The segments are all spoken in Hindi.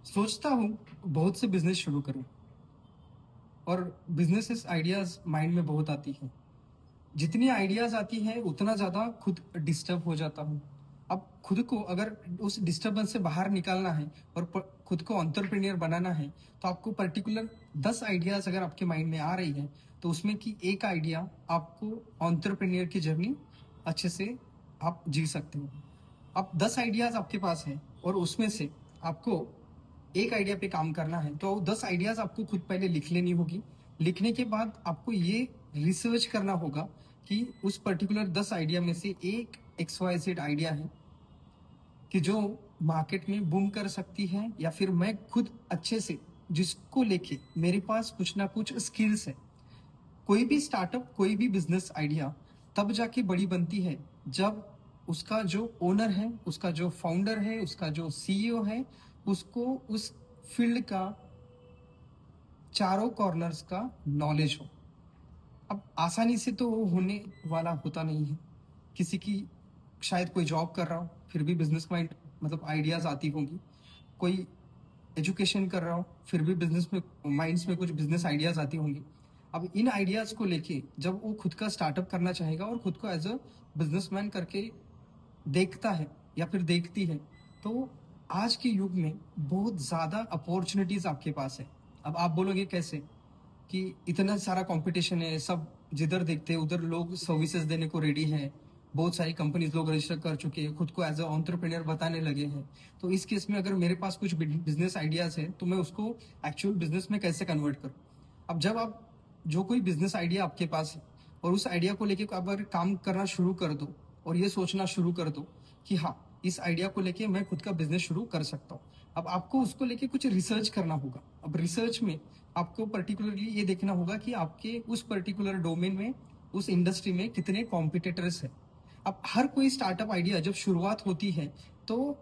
सोचता हूँ बहुत से बिजनेस शुरू करूँ और बिजनेसेस आइडियाज माइंड में बहुत आती हैं। जितनी आइडियाज आती हैं उतना ज़्यादा खुद डिस्टर्ब हो जाता हूँ। अब खुद को अगर उस डिस्टर्बेंस से बाहर निकालना है और खुद को एंटरप्रेन्योर बनाना है, तो आपको पर्टिकुलर 10 आइडियाज अगर आपके माइंड में आ रही है, तो उसमें की एक आइडिया आपको एंटरप्रेन्योर की जर्नी अच्छे से आप जी सकते हो। अब 10 आइडियाज आपके पास हैं और उसमें से आपको एक आइडिया पे काम करना है, तो 10 आइडियाज आपको खुद पहले लिख लेनी होगी। लिखने के बाद आपको ये रिसर्च करना होगा कि उस पर्टिकुलर 10 आइडिया में से एक XYZ आइडिया है कि जो मार्केट में बूम कर सकती है, या फिर मैं खुद अच्छे से जिसको लेके मेरे पास कुछ ना कुछ स्किल्स है। कोई भी स्टार्टअप, कोई भी बिजनेस आइडिया तब जाके बड़ी बनती है जब उसका जो ओनर है, उसका जो फाउंडर है, उसका जो CEO है, उसको उस फील्ड का चारों कॉर्नर्स का नॉलेज हो। अब आसानी से तो वो होने वाला होता नहीं है। किसी की शायद कोई जॉब कर रहा हो फिर भी बिजनेस माइंड मतलब आइडियाज आती होंगी। कोई एजुकेशन कर रहा हो फिर भी बिजनेस में माइंड्स में कुछ बिजनेस आइडियाज आती होंगी। अब इन आइडियाज को लेके जब वो खुद का स्टार्टअप करना चाहेगा और खुद को एज अ बिजनेसमैन करके देखता है या फिर देखती है, तो आज के युग में बहुत ज्यादा अपॉर्चुनिटीज आपके पास है। अब आप बोलोगे कैसे कि इतना सारा कंपटीशन है, सब जिधर देखते हैं उधर लोग सर्विसेज देने को रेडी हैं। बहुत सारी कंपनीज लोग रजिस्टर कर चुके हैं, खुद को एज अ एंटरप्रेन्योर बताने लगे हैं। तो इस केस में अगर मेरे पास कुछ बिजनेस आइडियाज है, तो मैं उसको एक्चुअल बिजनेस में कैसे कन्वर्ट करूँ। अब जब आप जो कोई बिजनेस आइडिया आपके पास है और उस आइडिया को लेके अगर काम करना शुरू कर दो और ये सोचना शुरू कर दो कि हाँ, इस आइडिया को लेके मैं खुद का बिजनेस शुरू कर सकता हूँ। अब आपको उसको लेके कुछ रिसर्च करना होगा। अब रिसर्च में आपको पर्टिकुलरली ये देखना होगा कि आपके उस पर्टिकुलर डोमेन में, उस इंडस्ट्री में कितने कॉम्पिटिटर्स हैं। अब हर कोई स्टार्टअप आइडिया जब शुरुआत होती है तो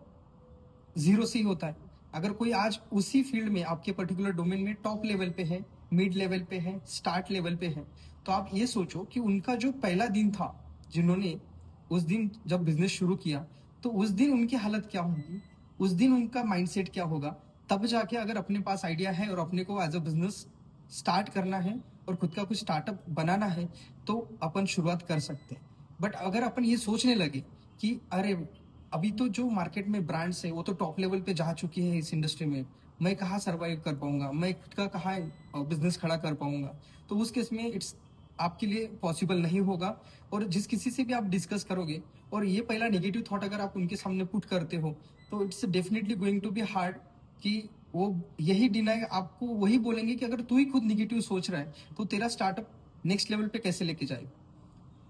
जीरो से ही होता है। अगर कोई आज उसी फील्ड में आपके पर्टिकुलर डोमेन में टॉप लेवल पे है, मिड लेवल पे है, स्टार्ट लेवल पे है, तो आप ये सोचो कि उनका जो पहला दिन था, जिन्होंने उस दिन जब बिजनेस शुरू किया, तो उस दिन उनकी हालत क्या होगी, उस दिन उनका माइंडसेट क्या होगा। तब जाके अगर अपने पास आइडिया है और अपने को एज अ बिजनेस स्टार्ट करना है और खुद का कुछ स्टार्टअप बनाना है, तो अपन शुरुआत कर सकते हैं। बट अगर अपन ये सोचने लगे कि अरे, अभी तो जो मार्केट में ब्रांड्स है वो तो टॉप लेवल पे जा चुकी है इस इंडस्ट्री में, मैं कहाँ सरवाइव कर पाऊंगा, मैं खुद का कहाँ बिजनेस खड़ा कर पाऊंगा, तो उस केस में इट्स आपके लिए पॉसिबल नहीं होगा। और जिस किसी से भी आप डिस्कस करोगे और ये पहला नेगेटिव थॉट अगर आप उनके सामने पुट करते हो, तो it's definitely going to be hard कि वो यही डिनाई आपको वही बोलेंगे कि अगर तू ही खुद निगेटिव सोच रहा है तो तेरा स्टार्टअप नेक्स्ट लेवल पे कैसे लेके जाएगा।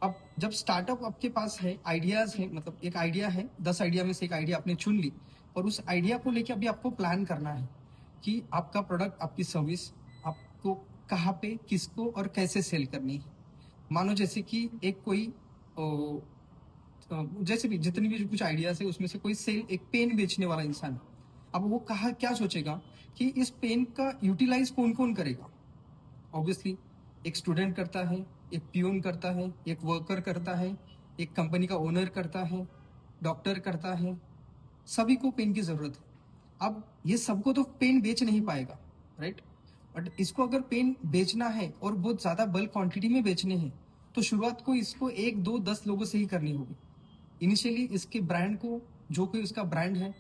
अब जब स्टार्टअप आपके पास है, आइडियाज है, मतलब एक आइडिया है, 10 आइडिया में से एक आइडिया आपने चुन ली और उस आइडिया को लेके अभी आपको प्लान करना है कि आपका प्रोडक्ट, आपकी सर्विस आपको कहाँ पे, किसको और कैसे सेल करनी है। मानो जैसे कि एक कोई जैसे भी जितनी भी कुछ आइडियाज है उसमें से कोई सेल एक पेन बेचने वाला इंसान है। अब वो कहा क्या सोचेगा कि इस पेन का यूटिलाइज कौन कौन करेगा। ऑब्वियसली एक स्टूडेंट करता है, एक पियून करता है, एक वर्कर करता है, एक कंपनी का ओनर करता है, डॉक्टर करता है, सभी को पेन की जरूरत है। अब ये सबको तो पेन बेच नहीं पाएगा, राइट। बट इसको अगर पेन बेचना है और बहुत ज्यादा बल्क क्वांटिटी में बेचने हैं, तो शुरुआत को इसको 1 2 10 लोगों से ही करनी होगी। इनिशियली इसके ब्रांड को, जो कोई उसका ब्रांड है,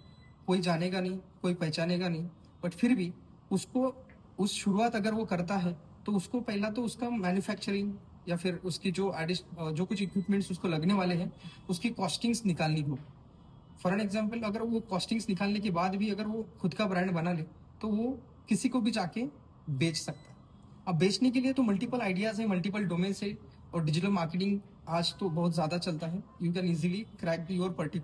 कोई जानेगा नहीं, कोई पहचानेगा नहीं। बट फिर भी उसको उस शुरुआत अगर वो करता है, तो उसको पहला तो उसका मैन्युफैक्चरिंग या फिर उसकी जो कुछ इक्विपमेंट्स उसको लगने वाले हैं, उसकी कॉस्टिंग्स निकालनी होगी। फॉर एन एग्जाम्पल, अगर वो कॉस्टिंग्स निकालने के बाद भी अगर वो खुद का ब्रांड बना ले, तो वो किसी को भी जाके बेच सकता है। अब बेचने के लिए तो मल्टीपल आइडियाज है, मल्टीपल डोमेन है, और डिजिटल मार्केटिंग आज तो बहुत ज्यादा चलता है। You can easily crack your particular